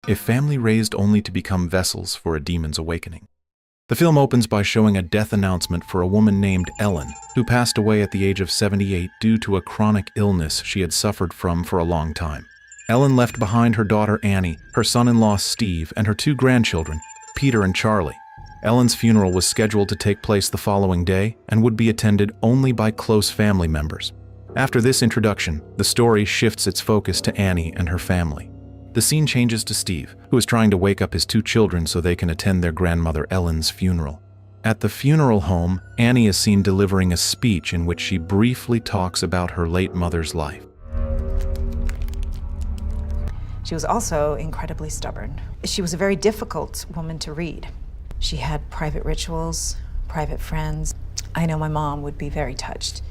a family raised only to become vessels for a demon's awakening. The film opens by showing a death announcement for a woman named Ellen, who passed away at the age of 78 due to a chronic illness she had suffered from for a long time. Ellen left behind her daughter Annie, her son-in-law Steve, and her 2 grandchildren, Peter and Charlie. Ellen's funeral was scheduled to take place the following day and would be attended only by close family members. After this introduction, the story shifts its focus to Annie and her family. The scene changes to Steve, who is trying to wake up his 2 children so they can attend their grandmother Ellen's funeral. At the funeral home, Annie is seen delivering a speech in which she briefly talks about her late mother's life. She was also incredibly stubborn. She was a very difficult woman to read. She had private rituals, private friends. I know my mom would be very touched.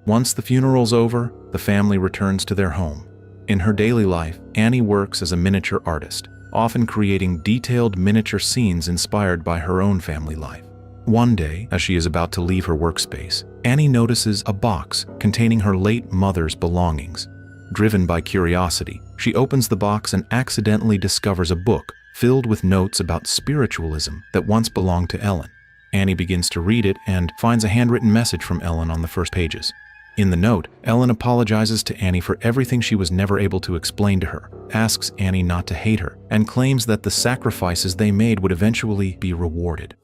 Once the funeral's over, the family returns to their home. In her daily life, Annie works as a miniature artist, often creating detailed miniature scenes inspired by her own family life. One day, as she is about to leave her workspace, Annie notices a box containing her late mother's belongings. Driven by curiosity, she opens the box and accidentally discovers a book filled with notes about spiritualism that once belonged to Ellen. Annie begins to read it and finds a handwritten message from Ellen on the first pages. In the note, Ellen apologizes to Annie for everything she was never able to explain to her, asks Annie not to hate her, and claims that the sacrifices they made would eventually be rewarded.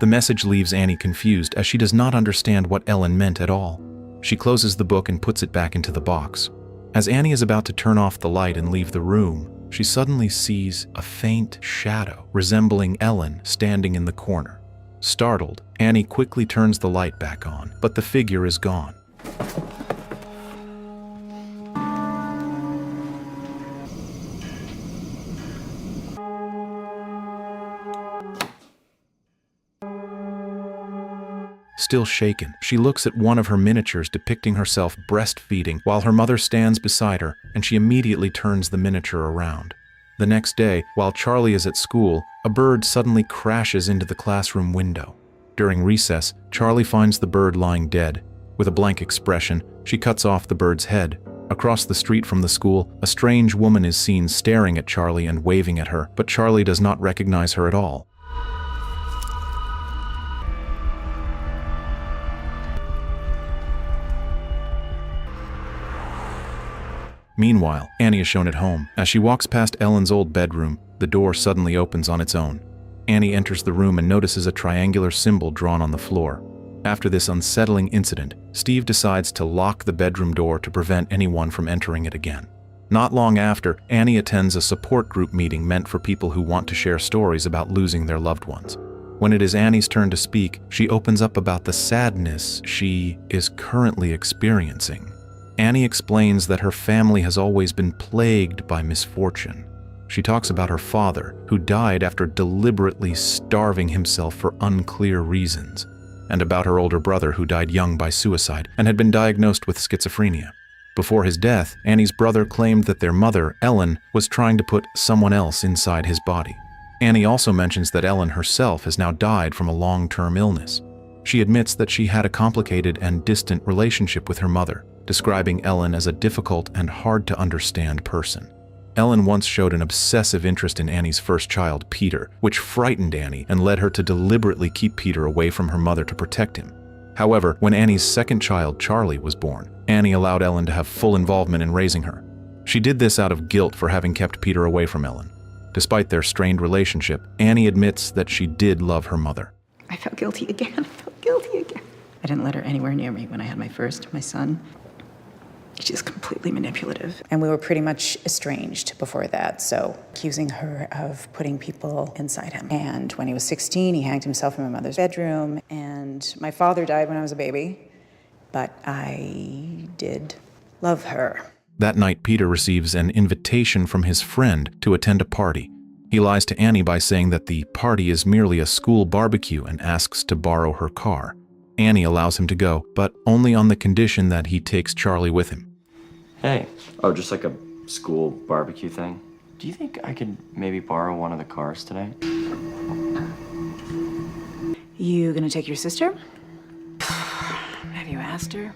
The message leaves Annie confused as she does not understand what Ellen meant at all. She closes the book and puts it back into the box. As Annie is about to turn off the light and leave the room, she suddenly sees a faint shadow resembling Ellen standing in the corner. Startled, Annie quickly turns the light back on, but the figure is gone. Still shaken, she looks at one of her miniatures depicting herself breastfeeding while her mother stands beside her, and she immediately turns the miniature around. The next day, while Charlie is at school, a bird suddenly crashes into the classroom window. During recess, Charlie finds the bird lying dead. With a blank expression, she cuts off the bird's head. Across the street from the school, a strange woman is seen staring at Charlie and waving at her, but Charlie does not recognize her at all. Meanwhile, Annie is shown at home. As she walks past Ellen's old bedroom, the door suddenly opens on its own. Annie enters the room and notices a triangular symbol drawn on the floor. After this unsettling incident, Steve decides to lock the bedroom door to prevent anyone from entering it again. Not long after, Annie attends a support group meeting meant for people who want to share stories about losing their loved ones. When it is Annie's turn to speak, she opens up about the sadness she is currently experiencing. Annie explains that her family has always been plagued by misfortune. She talks about her father, who died after deliberately starving himself for unclear reasons, and about her older brother who died young by suicide and had been diagnosed with schizophrenia. Before his death, Annie's brother claimed that their mother, Ellen, was trying to put someone else inside his body. Annie also mentions that Ellen herself has now died from a long-term illness. She admits that she had a complicated and distant relationship with her mother, describing Ellen as a difficult and hard-to-understand person. Ellen once showed an obsessive interest in Annie's first child, Peter, which frightened Annie and led her to deliberately keep Peter away from her mother to protect him. However, when Annie's second child, Charlie, was born, Annie allowed Ellen to have full involvement in raising her. She did this out of guilt for having kept Peter away from Ellen. Despite their strained relationship, Annie admits that she did love her mother. I felt guilty again. I felt guilty again. I didn't let her anywhere near me when I had my son. She's just completely manipulative. And we were pretty much estranged before that, so accusing her of putting people inside him. And when he was 16, he hanged himself in my mother's bedroom, and my father died when I was a baby, but I did love her. That night, Peter receives an invitation from his friend to attend a party. He lies to Annie by saying that the party is merely a school barbecue and asks to borrow her car. Annie allows him to go, but only on the condition that he takes Charlie with him. Hey. Oh, just like a school barbecue thing? Do you think I could maybe borrow one of the cars today? You gonna take your sister? Have you asked faster.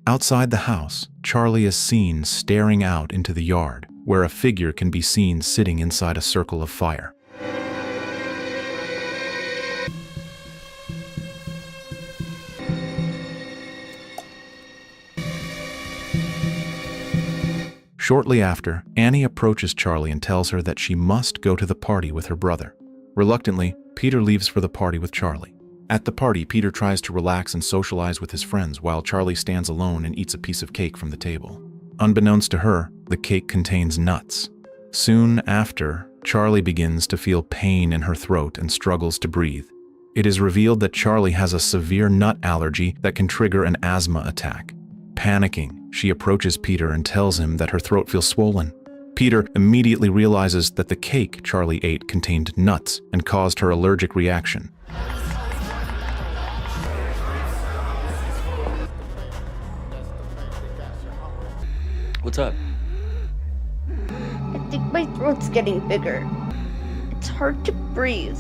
Outside the house, Charlie is seen staring out into the yard, where a figure can be seen sitting inside a circle of fire. Shortly after, Annie approaches Charlie and tells her that she must go to the party with her brother. Reluctantly, Peter leaves for the party with Charlie. At the party, Peter tries to relax and socialize with his friends while Charlie stands alone and eats a piece of cake from the table. Unbeknownst to her, the cake contains nuts. Soon after, Charlie begins to feel pain in her throat and struggles to breathe. It is revealed that Charlie has a severe nut allergy that can trigger an asthma attack. Panicking, she approaches Peter and tells him that her throat feels swollen. Peter immediately realizes that the cake Charlie ate contained nuts and caused her allergic reaction. What's up? I think my throat's getting bigger. It's hard to breathe.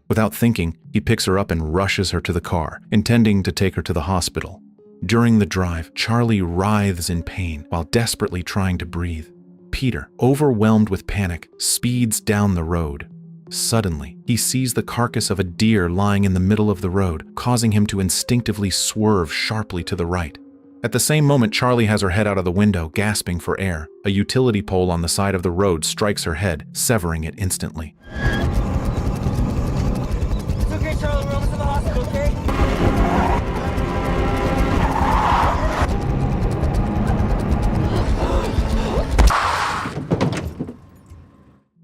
Without thinking, he picks her up and rushes her to the car, intending to take her to the hospital. During the drive, Charlie writhes in pain while desperately trying to breathe. Peter, overwhelmed with panic, speeds down the road. Suddenly, he sees the carcass of a deer lying in the middle of the road, causing him to instinctively swerve sharply to the right. At the same moment, Charlie has her head out of the window, gasping for air. A utility pole on the side of the road strikes her head, severing it instantly. It's okay, Charlie. We're almost to the hospital, okay?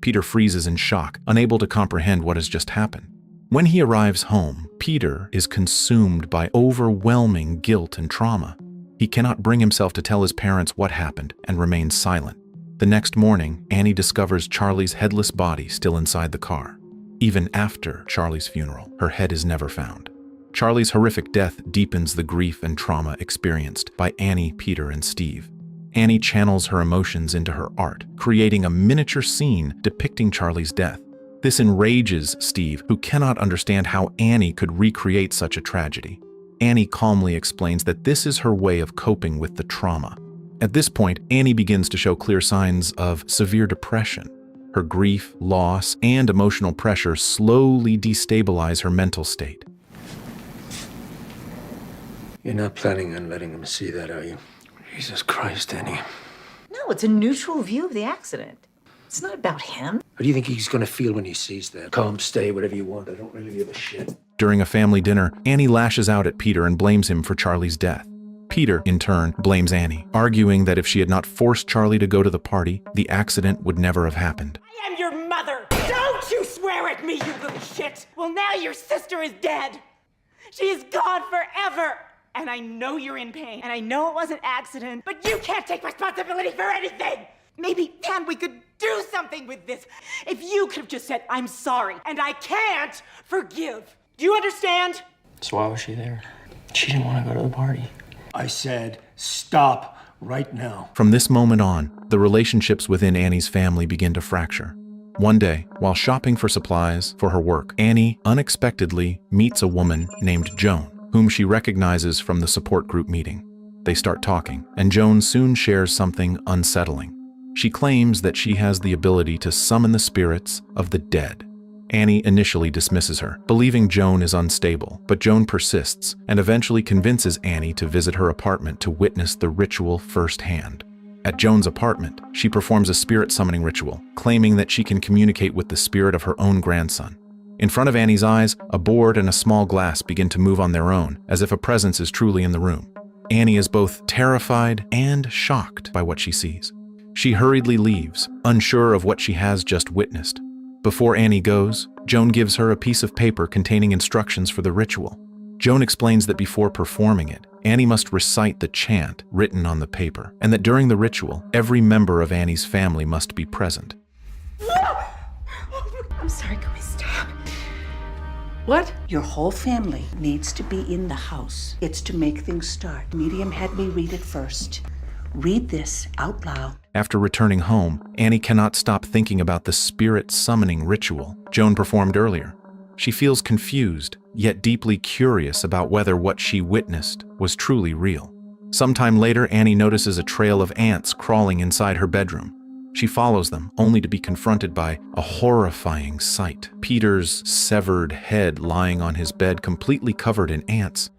Peter freezes in shock, unable to comprehend what has just happened. When he arrives home, Peter is consumed by overwhelming guilt and trauma. He cannot bring himself to tell his parents what happened and remains silent. The next morning, Annie discovers Charlie's headless body still inside the car. Even after Charlie's funeral, her head is never found. Charlie's horrific death deepens the grief and trauma experienced by Annie, Peter, and Steve. Annie channels her emotions into her art, creating a miniature scene depicting Charlie's death. This enrages Steve, who cannot understand how Annie could recreate such a tragedy. Annie calmly explains that this is her way of coping with the trauma. At this point, Annie begins to show clear signs of severe depression. Her grief, loss, and emotional pressure slowly destabilize her mental state. You're not planning on letting him see that, are you? Jesus Christ, Annie. No, it's a neutral view of the accident. It's not about him. How do you think he's gonna feel when he sees that? Come, stay, whatever you want. I don't really give a shit. During a family dinner, Annie lashes out at Peter and blames him for Charlie's death. Peter, in turn, blames Annie, arguing that if she had not forced Charlie to go to the party, the accident would never have happened. I am your mother! Don't you swear at me, you little shit! Well, now your sister is dead! She is gone forever! And I know you're in pain, and I know it was an accident, but you can't take responsibility for anything! Maybe then we could do something with this. If you could have just said, I'm sorry, and I can't forgive. Do you understand? So why was she there? She didn't want to go to the party. I said, stop right now. From this moment on, the relationships within Annie's family begin to fracture. One day, while shopping for supplies for her work, Annie unexpectedly meets a woman named Joan, whom she recognizes from the support group meeting. They start talking, and Joan soon shares something unsettling. She claims that she has the ability to summon the spirits of the dead. Annie initially dismisses her, believing Joan is unstable, but Joan persists and eventually convinces Annie to visit her apartment to witness the ritual firsthand. At Joan's apartment, she performs a spirit summoning ritual, claiming that she can communicate with the spirit of her own grandson. In front of Annie's eyes, a board and a small glass begin to move on their own, as if a presence is truly in the room. Annie is both terrified and shocked by what she sees. She hurriedly leaves, unsure of what she has just witnessed. Before Annie goes, Joan gives her a piece of paper containing instructions for the ritual. Joan explains that before performing it, Annie must recite the chant written on the paper, and that during the ritual, every member of Annie's family must be present. I'm sorry, can we stop? What? Your whole family needs to be in the house. It's to make things start. Medium had me read it first. Read this out loud. After returning home, Annie cannot stop thinking about the spirit summoning ritual Joan performed earlier. She feels confused, yet deeply curious about whether what she witnessed was truly real. Sometime later, Annie notices a trail of ants crawling inside her bedroom. She follows them, only to be confronted by a horrifying sight: Peter's severed head lying on his bed, completely covered in ants.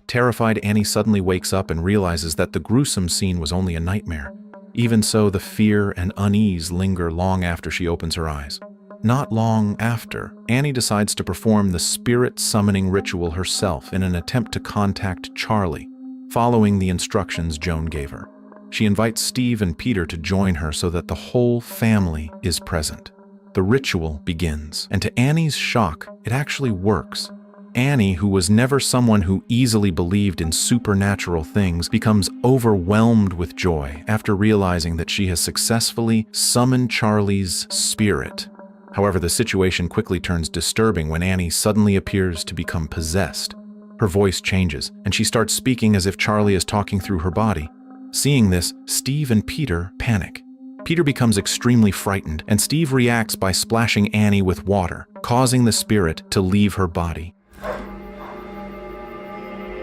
Terrified, Annie suddenly wakes up and realizes that the gruesome scene was only a nightmare. Even so, the fear and unease linger long after she opens her eyes. Not long after, Annie decides to perform the spirit summoning ritual herself in an attempt to contact Charlie, following the instructions Joan gave her. She invites Steve and Peter to join her so that the whole family is present. The ritual begins, and to Annie's shock, it actually works. Annie, who was never someone who easily believed in supernatural things, becomes overwhelmed with joy after realizing that she has successfully summoned Charlie's spirit. However, the situation quickly turns disturbing when Annie suddenly appears to become possessed. Her voice changes, and she starts speaking as if Charlie is talking through her body. Seeing this, Steve and Peter panic. Peter becomes extremely frightened, and Steve reacts by splashing Annie with water, causing the spirit to leave her body.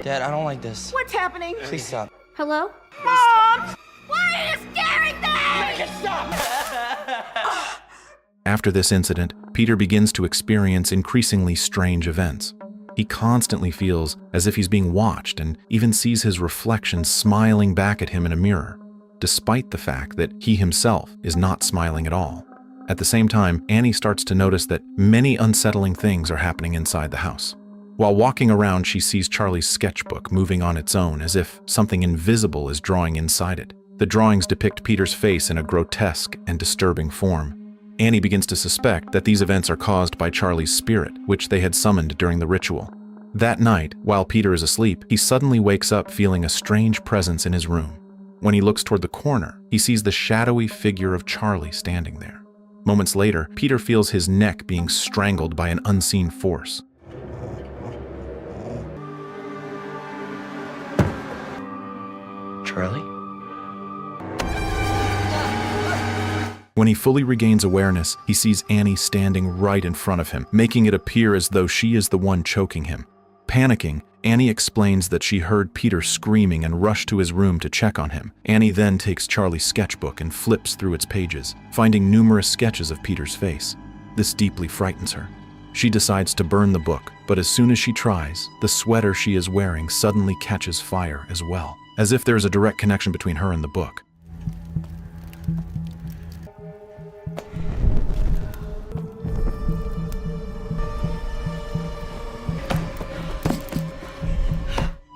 Dad, I don't like this. What's happening? Please stop. Hello? Mom! Why are you scaring me? Make it stop! After this incident, Peter begins to experience increasingly strange events. He constantly feels as if he's being watched and even sees his reflection smiling back at him in a mirror, despite the fact that he himself is not smiling at all. At the same time, Annie starts to notice that many unsettling things are happening inside the house. While walking around, she sees Charlie's sketchbook moving on its own, as if something invisible is drawing inside it. The drawings depict Peter's face in a grotesque and disturbing form. Annie begins to suspect that these events are caused by Charlie's spirit, which they had summoned during the ritual. That night, while Peter is asleep, he suddenly wakes up feeling a strange presence in his room. When he looks toward the corner, he sees the shadowy figure of Charlie standing there. Moments later, Peter feels his neck being strangled by an unseen force. Charlie? When he fully regains awareness, he sees Annie standing right in front of him, making it appear as though she is the one choking him. Panicking, Annie explains that she heard Peter screaming and rushed to his room to check on him. Annie then takes Charlie's sketchbook and flips through its pages, finding numerous sketches of Peter's face. This deeply frightens her. She decides to burn the book, but as soon as she tries, the sweater she is wearing suddenly catches fire as well, as if there is a direct connection between her and the book.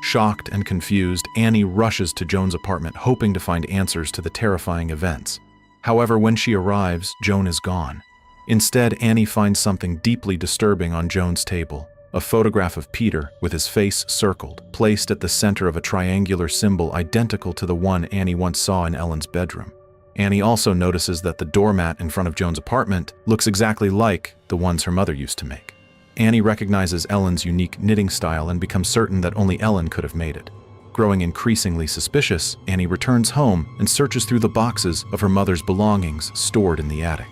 Shocked and confused, Annie rushes to Joan's apartment, hoping to find answers to the terrifying events. However, when she arrives, Joan is gone. Instead, Annie finds something deeply disturbing on Joan's table: a photograph of Peter with his face circled, placed at the center of a triangular symbol identical to the one Annie once saw in Ellen's bedroom. Annie also notices that the doormat in front of Joan's apartment looks exactly like the ones her mother used to make. Annie recognizes Ellen's unique knitting style and becomes certain that only Ellen could have made it. Growing increasingly suspicious, Annie returns home and searches through the boxes of her mother's belongings stored in the attic.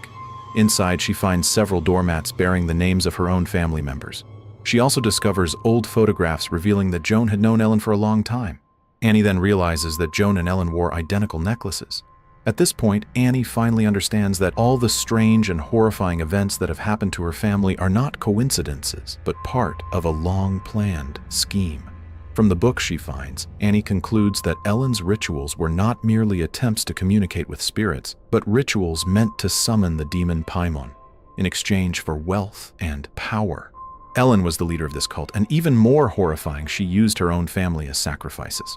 Inside, she finds several doormats bearing the names of her own family members. She also discovers old photographs revealing that Joan had known Ellen for a long time. Annie then realizes that Joan and Ellen wore identical necklaces. At this point, Annie finally understands that all the strange and horrifying events that have happened to her family are not coincidences, but part of a long-planned scheme. From the book she finds, Annie concludes that Ellen's rituals were not merely attempts to communicate with spirits, but rituals meant to summon the demon Paimon in exchange for wealth and power. Ellen was the leader of this cult, and even more horrifying, she used her own family as sacrifices.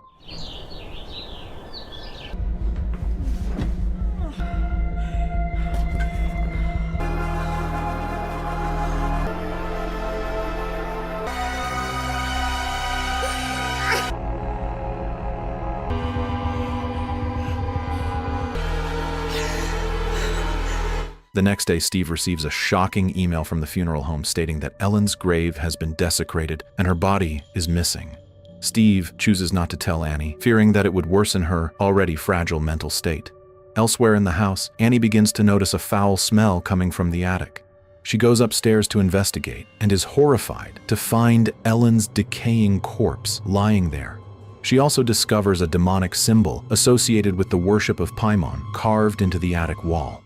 The next day, Steve receives a shocking email from the funeral home stating that Ellen's grave has been desecrated and her body is missing. Steve chooses not to tell Annie, fearing that it would worsen her already fragile mental state. Elsewhere in the house, Annie begins to notice a foul smell coming from the attic. She goes upstairs to investigate and is horrified to find Ellen's decaying corpse lying there. She also discovers a demonic symbol associated with the worship of Paimon carved into the attic wall.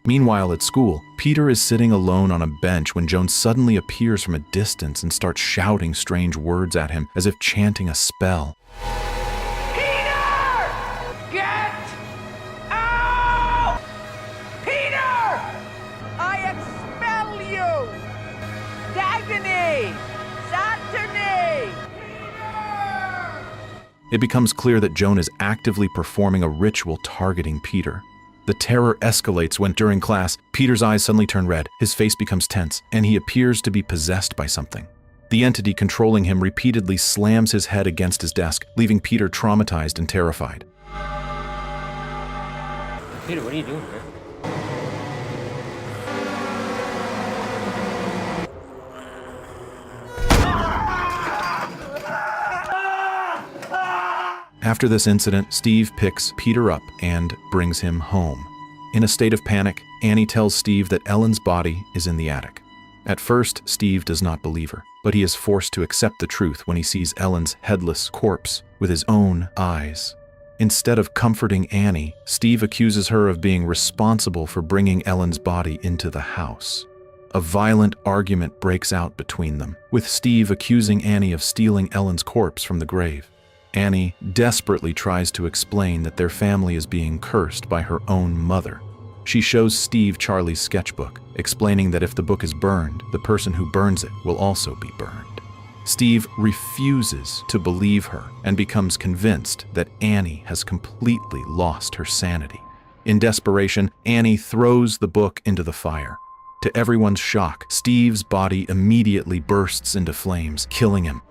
Meanwhile, at school, Peter is sitting alone on a bench when Joan suddenly appears from a distance and starts shouting strange words at him as if chanting a spell. Peter! Get out! Peter! I expel you! Dagony! Saturday! Peter! It becomes clear that Joan is actively performing a ritual targeting Peter. The terror escalates when, during class, Peter's eyes suddenly turn red, his face becomes tense, and he appears to be possessed by something. The entity controlling him repeatedly slams his head against his desk, leaving Peter traumatized and terrified. Peter, what are you doing here? After this incident, Steve picks Peter up and brings him home. In a state of panic, Annie tells Steve that Ellen's body is in the attic. At first, Steve does not believe her, but he is forced to accept the truth when he sees Ellen's headless corpse with his own eyes. Instead of comforting Annie, Steve accuses her of being responsible for bringing Ellen's body into the house. A violent argument breaks out between them, with Steve accusing Annie of stealing Ellen's corpse from the grave. Annie desperately tries to explain that their family is being cursed by her own mother. She shows Steve Charlie's sketchbook, explaining that if the book is burned, the person who burns it will also be burned. Steve refuses to believe her and becomes convinced that Annie has completely lost her sanity. In desperation, Annie throws the book into the fire. To everyone's shock, Steve's body immediately bursts into flames, killing him.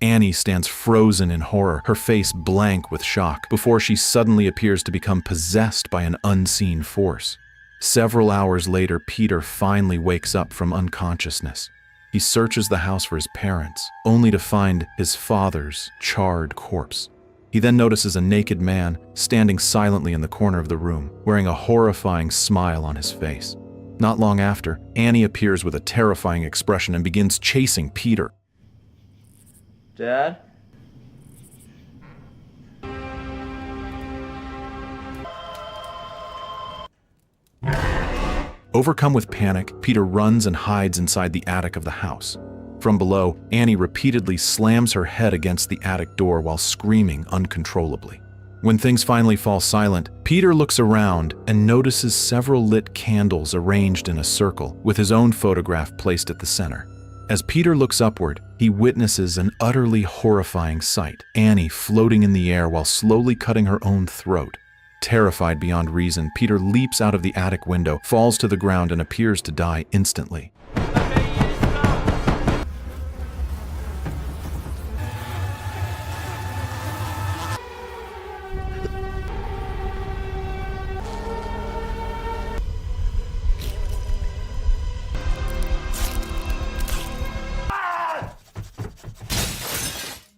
Annie stands frozen in horror, her face blank with shock, before she suddenly appears to become possessed by an unseen force. Several hours later, Peter finally wakes up from unconsciousness. He searches the house for his parents, only to find his father's charred corpse. He then notices a naked man standing silently in the corner of the room, wearing a horrifying smile on his face. Not long after, Annie appears with a terrifying expression and begins chasing Peter. Dad? Overcome with panic, Peter runs and hides inside the attic of the house. From below, Annie repeatedly slams her head against the attic door while screaming uncontrollably. When things finally fall silent, Peter looks around and notices several lit candles arranged in a circle, with his own photograph placed at the center. As Peter looks upward, he witnesses an utterly horrifying sight, Annie floating in the air while slowly cutting her own throat. Terrified beyond reason, Peter leaps out of the attic window, falls to the ground, and appears to die instantly.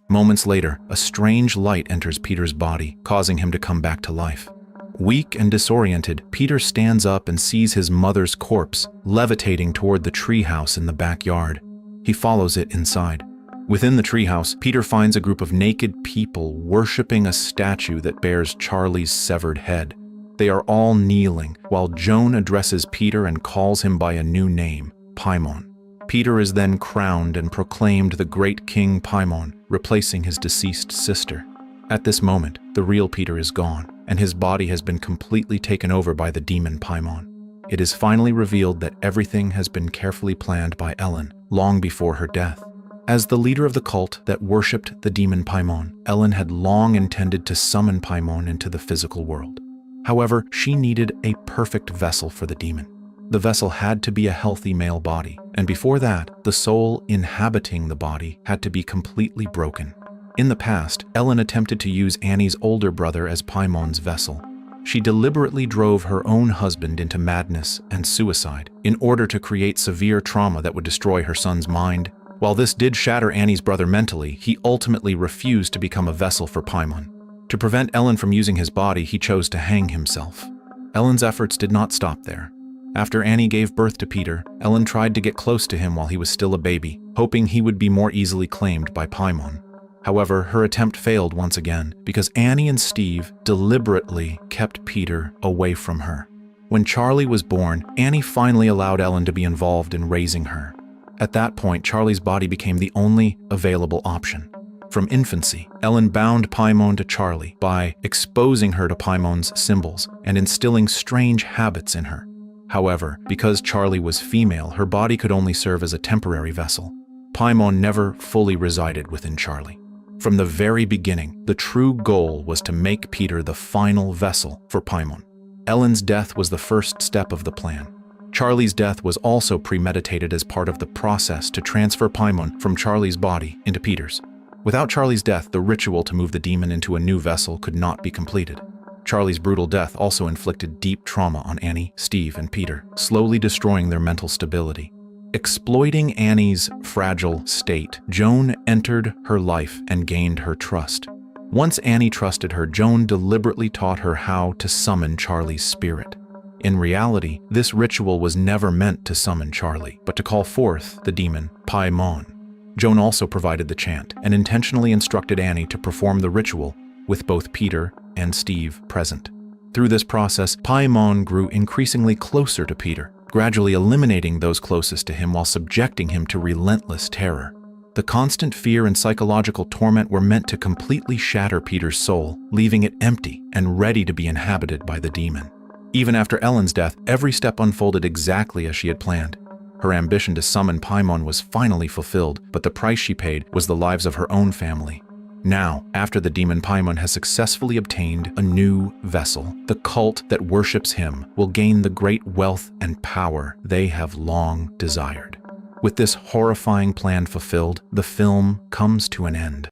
Moments later, a strange light enters Peter's body, causing him to come back to life. Weak and disoriented, Peter stands up and sees his mother's corpse levitating toward the treehouse in the backyard. He follows it inside. Within the treehouse, Peter finds a group of naked people worshiping a statue that bears Charlie's severed head. They are all kneeling, while Joan addresses Peter and calls him by a new name, Paimon. Peter is then crowned and proclaimed the great King Paimon, replacing his deceased sister. At this moment, the real Peter is gone, and his body has been completely taken over by the demon Paimon. It is finally revealed that everything has been carefully planned by Ellen, long before her death. As the leader of the cult that worshipped the demon Paimon, Ellen had long intended to summon Paimon into the physical world. However, she needed a perfect vessel for the demon. the vessel had to be a healthy male body, and before that, the soul inhabiting the body had to be completely broken. In the past, Ellen attempted to use Annie's older brother as Paimon's vessel. She deliberately drove her own husband into madness and suicide in order to create severe trauma that would destroy her son's mind. While this did shatter Annie's brother mentally, he ultimately refused to become a vessel for Paimon. To prevent Ellen from using his body, he chose to hang himself. Ellen's efforts did not stop there. After Annie gave birth to Peter, Ellen tried to get close to him while he was still a baby, hoping he would be more easily claimed by Paimon. However, her attempt failed once again because Annie and Steve deliberately kept Peter away from her. When Charlie was born, Annie finally allowed Ellen to be involved in raising her. At that point, Charlie's body became the only available option. From infancy, Ellen bound Paimon to Charlie by exposing her to Paimon's symbols and instilling strange habits in her. However, because Charlie was female, her body could only serve as a temporary vessel. Paimon never fully resided within Charlie. From the very beginning, the true goal was to make Peter the final vessel for Paimon. Ellen's death was the first step of the plan. Charlie's death was also premeditated as part of the process to transfer Paimon from Charlie's body into Peter's. Without Charlie's death, the ritual to move the demon into a new vessel could not be completed. Charlie's brutal death also inflicted deep trauma on Annie, Steve, and Peter, slowly destroying their mental stability. Exploiting Annie's fragile state, Joan entered her life and gained her trust. Once Annie trusted her, Joan deliberately taught her how to summon Charlie's spirit. In reality, this ritual was never meant to summon Charlie, but to call forth the demon Paimon. Joan also provided the chant and intentionally instructed Annie to perform the ritual with both Peter and Steve present. Through this process, Paimon grew increasingly closer to Peter, gradually eliminating those closest to him while subjecting him to relentless terror. The constant fear and psychological torment were meant to completely shatter Peter's soul, leaving it empty and ready to be inhabited by the demon. Even after Ellen's death, every step unfolded exactly as she had planned. Her ambition to summon Paimon was finally fulfilled, but the price she paid was the lives of her own family. Now, after the demon Paimon has successfully obtained a new vessel, the cult that worships him will gain the great wealth and power they have long desired. With this horrifying plan fulfilled, the film comes to an end.